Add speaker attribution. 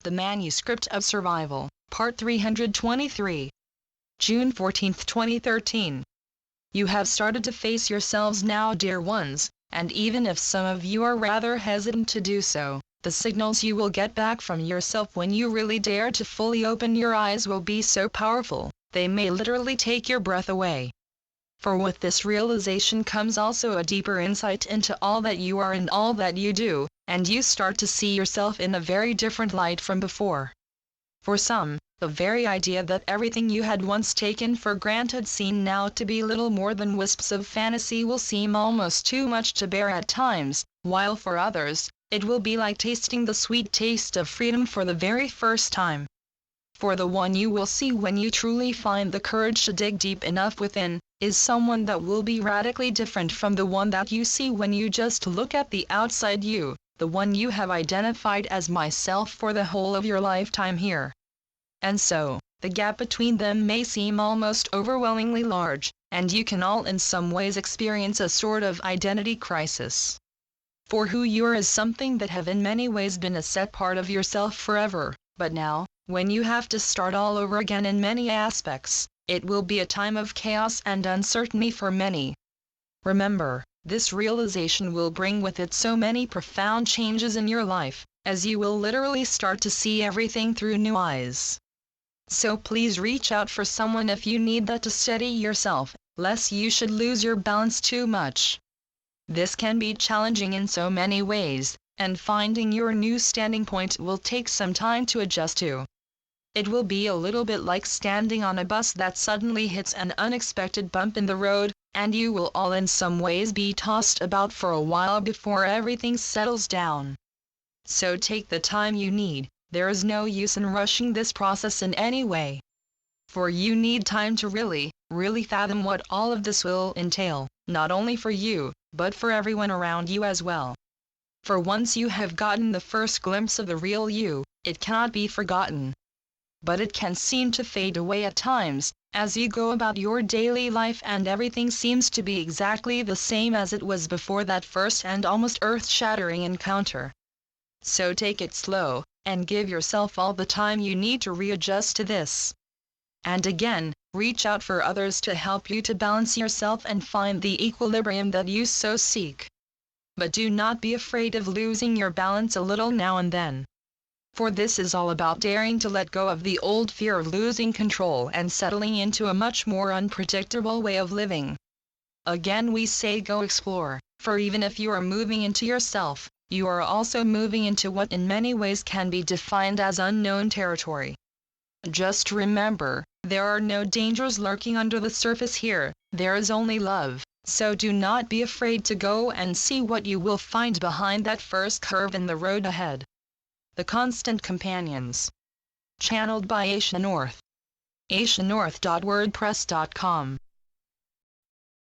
Speaker 1: The Manuscript of Survival, Part 323. June 14, 2013. You have started to face yourselves now, dear ones, and even if some of you are rather hesitant to do so, the signals you will get back from yourself when you really dare to fully open your eyes will be so powerful, they may literally take your breath away. For with this realization comes also a deeper insight into all that you are and all that you do, and you start to see yourself in a very different light from before. For some, the very idea that everything you had once taken for granted seem now to be little more than wisps of fantasy will seem almost too much to bear at times, while for others, it will be like tasting the sweet taste of freedom for the very first time. For the one you will see when you truly find the courage to dig deep enough within, is someone that will be radically different from the one that you see when you just look at the outside you, the one you have identified as myself for the whole of your lifetime here. And so, the gap between them may seem almost overwhelmingly large, and you can all in some ways experience a sort of identity crisis. For who you are is something that have in many ways been a set part of yourself forever, but now, when you have to start all over again in many aspects, it will be a time of chaos and uncertainty for many. Remember, this realization will bring with it so many profound changes in your life, as you will literally start to see everything through new eyes. So please reach out for someone if you need that to steady yourself, lest you should lose your balance too much. This can be challenging in so many ways, and finding your new standing point will take some time to adjust to. It will be a little bit like standing on a bus that suddenly hits an unexpected bump in the road, and you will all in some ways be tossed about for a while before everything settles down. So take the time you need, there is no use in rushing this process in any way. For you need time to really fathom what all of this will entail, not only for you, but for everyone around you as well. For once you have gotten the first glimpse of the real you, it cannot be forgotten. But it can seem to fade away at times, as you go about your daily life and everything seems to be exactly the same as it was before that first and almost earth-shattering encounter. So take it slow, and give yourself all the time you need to readjust to this. And again, reach out for others to help you to balance yourself and find the equilibrium that you so seek. But do not be afraid of losing your balance a little now and then. For this is all about daring to let go of the old fear of losing control and settling into a much more unpredictable way of living. Again we say go explore, for even if you are moving into yourself, you are also moving into what in many ways can be defined as unknown territory. Just remember, there are no dangers lurking under the surface here, there is only love, so do not be afraid to go and see what you will find behind that first curve in the road ahead. The Constant Companions. Channeled by Asia North. asianorth.wordpress.com